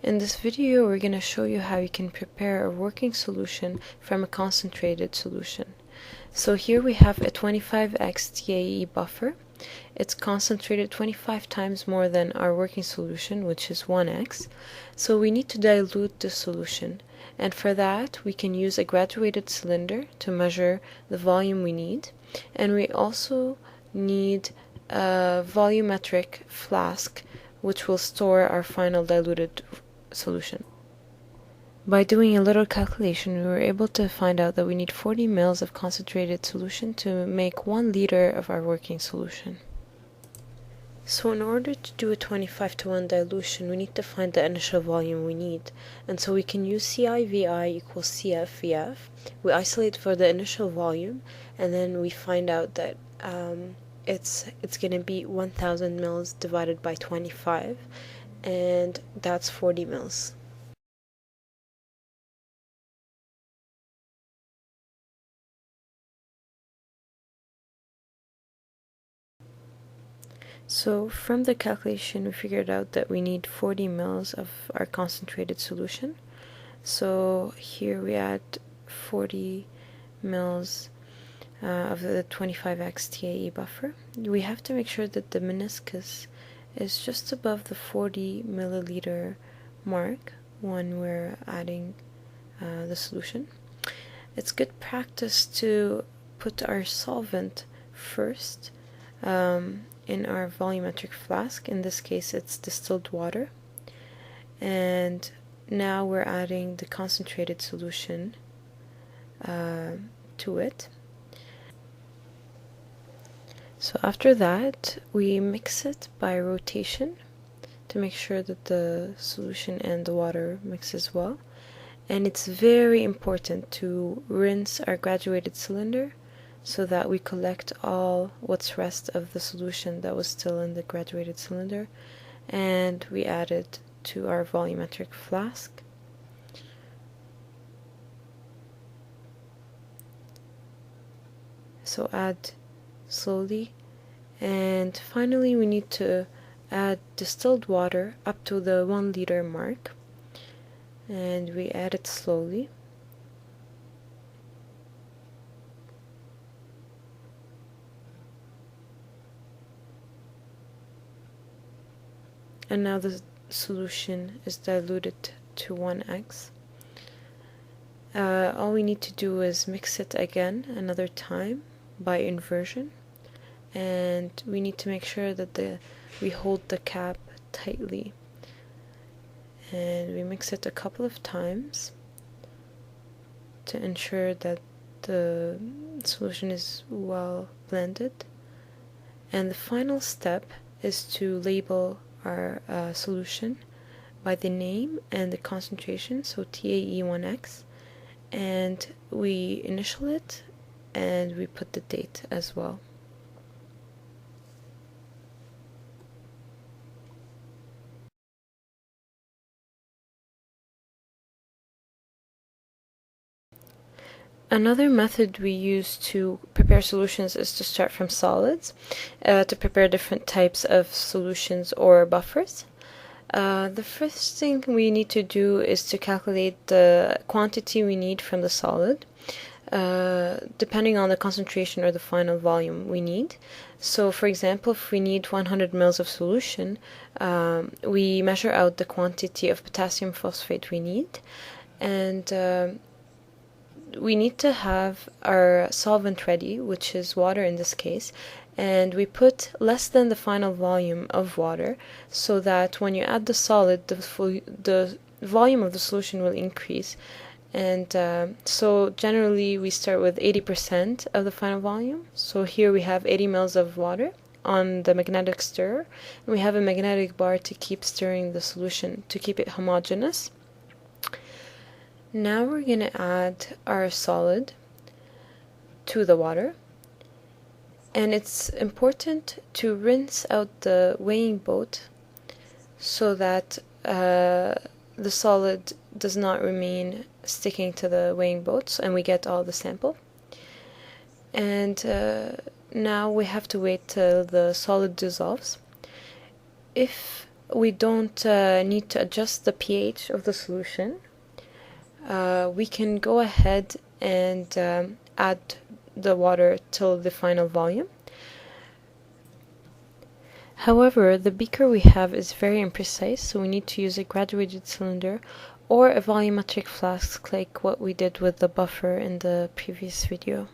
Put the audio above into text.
In this video, we're going to show you how you can prepare a working solution from a concentrated solution. So here we have a 25x TAE buffer. It's concentrated 25 times more than our working solution, which is 1x. So we need to dilute the solution. And for that, we can use a graduated cylinder to measure the volume we need. And we also need a volumetric flask, which will store our final diluted solution. By doing a little calculation, we were able to find out that we need 40 ml of concentrated solution to make 1 liter of our working solution. So in order to do a 25:1 dilution, we need to find the initial volume we need. And so we can use CI/VI equals CF/VF. We isolate for the initial volume, and then we find out that it's going to be 1000 ml divided by 25, and that's 40 ml. So from the calculation, we figured out that we need 40 ml of our concentrated solution. So here we add 40 ml of the 25x TAE buffer. We have to make sure that the meniscus is just above the 40 milliliter mark when we're adding the solution. It's good practice to put our solvent first in our volumetric flask. In this case, it's distilled water. And now we're adding the concentrated solution to it. So after that, we mix it by rotation to make sure that the solution and the water mixes well. And it's very important to rinse our graduated cylinder so that we collect all what's rest of the solution that was still in the graduated cylinder, and we add it to our volumetric flask. So add slowly, and finally we need to add distilled water up to the 1 liter mark, and we add it slowly. And now the solution is diluted to 1x. All we need to do is mix it again another time by inversion, and we need to make sure that we hold the cap tightly, and we mix it a couple of times to ensure that the solution is well blended. And the final step is to label our solution by the name and the concentration, so TAE1x, and we initial it and we put the date as well. Another method we use to prepare solutions is to start from solids to prepare different types of solutions or buffers. The first thing we need to do is to calculate the quantity we need from the solid, depending on the concentration or the final volume we need. So for example, if we need 100 ml of solution, we measure out the quantity of potassium phosphate we need, and we need to have our solvent ready, which is water in this case, and we put less than the final volume of water so that when you add the solid, the volume of the solution will increase. And so generally we start with 80% of the final volume. So here we have 80 ml of water on the magnetic stirrer, and we have a magnetic bar to keep stirring the solution to keep it homogeneous. Now we're going to add our solid to the water, and it's important to rinse out the weighing boat so that the solid does not remain sticking to the weighing boats and we get all the sample. And now we have to wait till the solid dissolves. If we don't need to adjust the pH of the solution. We can go ahead and add the water till the final volume. However, the beaker we have is very imprecise, so we need to use a graduated cylinder or a volumetric flask like what we did with the buffer in the previous video.